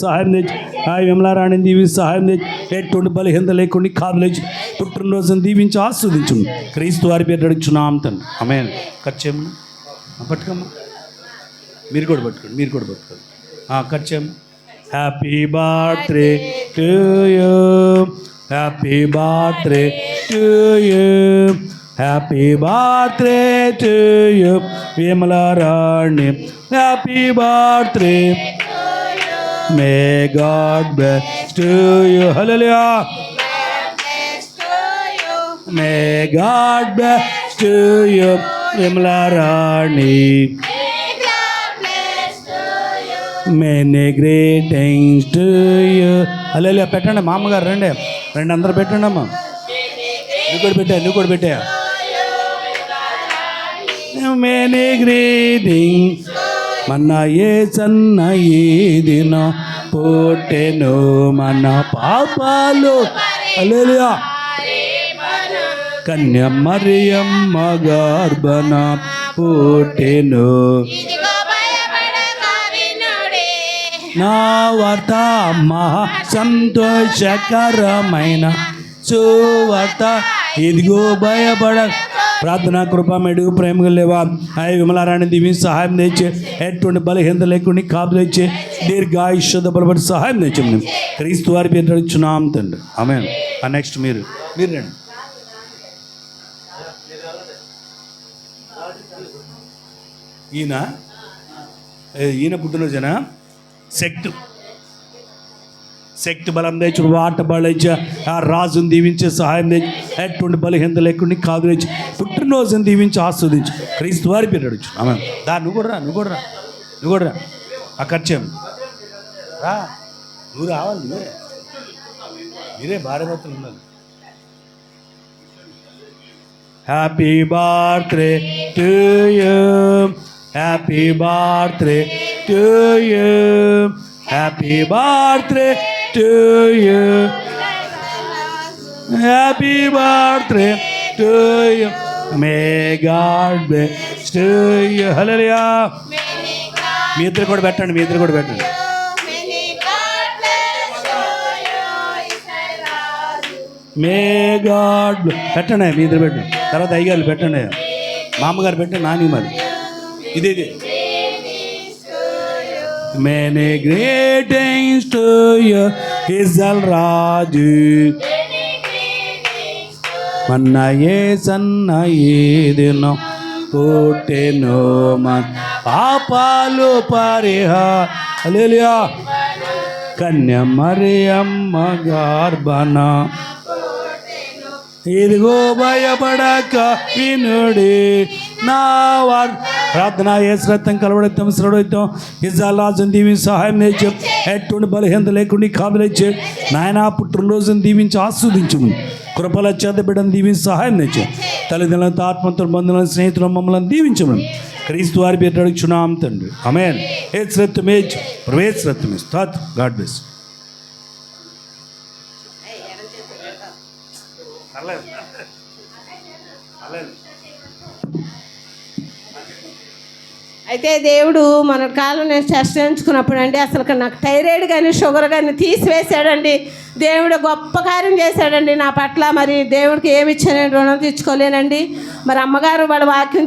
సహాయం తెచ్చి విమలారాణిని దీవించి సహాయం తెచ్చి ఎటువంటి బలహీనత లేకుండా కాదు లేచి పుట్టినరోజును దీవించి ఆస్వాదించు క్రీస్తు వారి పేరు అడుగుచున్నాం తండ్రి. ఆమేన్. ఖర్చేమ్మా పట్టుకమ్మా, మీరు కూడా పట్టుకోండి. ఖర్చేమ్మా. Happy birthday to you, happy birthday to you, happy birthday to you Vimalarani, happy birthday. May God bless to you. Hallelujah. May God bless to you. Vimlarani. Many great things to you. Hallelujah. పెట్టండి మామగారు, రండి అందరూ పెట్టండి అమ్మా. నువ్వు కూడా పెట్టా. Many great things. మన యేసన్న ఈ దిన పుట్టెను మన పాపాలు. హల్లెలూయా. కన్య మరియమ్మ గర్భన పుట్టెను నా వార్త మహా సంతోషకరమైన సువార్త ఇదిగో భయపడ. ప్రార్థన కృప మెడుగు ప్రేమగా లేవా విమలారాణి దీవించి సహాయం తెచ్చే ఎటువంటి బలహీనత లేకుండా కాపు తెచ్చే దీర్ఘాయుష్యత బలపడి సహాయం తెచ్చాము క్రీస్తు వారి పేరు అడుగుచున్నాం తండ్రి. ఆమేన్. నెక్స్ట్ మీరు రండి. ఈయన పుట్టినరోజునా శక్తి బలం తెచ్చు వాట బలిచ్చ ఆ రాజును దీవించే సహాయం తెచ్చి ఎటువంటి బలహీనత లేకుండా కాదు తెచ్చి పుట్టినరోజును దీవించి ఆస్వాదించు క్రీస్తు వారి పేరు అడుగుచు. ఆమె నువ్వు కూడా రా. ఆ ఖర్చేం రా, నువ్వు రావాలి. మీరే భార్య భర్తలు ఉండాలి. Happy birthday to you, happy birthday to you, happy birthday to you, happy birthday to you, may God bless to you. Hallelujah. మీ ఇద్దరు కూడా పెట్టండి. మే గాడ్ పెట్టండి. మీ ఇద్దరు పెట్టండి. తర్వాత అయ్యగారు పెట్టండి, మామగారు పెట్టండి, నాని మరి ఇదే. Many great things to you, Israel Raju. మన యేసన్న ఈ దినం పుట్టెను మన పాపాలు పరిహార. హల్లెలూయా. కన్య మరియమ్మ గర్భన ఇదిగో భయపడక వినుడి నా వార్. ప్రార్థన యేసు రక్తం కలవడతాం శ్రవడతాం ఇజ్రాయేలు రాజును దీవించి సహాయం తెచ్చు ఎటువంటి బలహీనత లేకుండా కాపులొచ్చే నాయన పుట్టినరోజును దీవించి ఆస్వాదించు కృపల చేత బిడ్డను దీవించి సహాయం తెచ్చు తల్లిదండ్రులతో ఆత్మతో బంధువులను స్నేహితులు మమ్మల్ని దీవించము క్రీస్తు వారి పేరు అడుగుచున్నాం తండ్రి. ఆమేన్. యేసు రక్తమే ప్రవేశ రక్తమే స్తోత్రం. God bless. అయితే దేవుడు మన కాలం నేను టెస్ట్ చేయించుకున్నప్పుడు అండి అసలు నాకు థైరాయిడ్ కానీ షుగర్ కానీ తీసివేశాడండి. దేవుడు గొప్ప కార్యం చేశాడండి నా పట్ల. మరి దేవుడికి ఏమి ఇచ్చానని రుణం తీర్చుకోలేనండి. మరి అమ్మగారు వాళ్ళ వాక్యం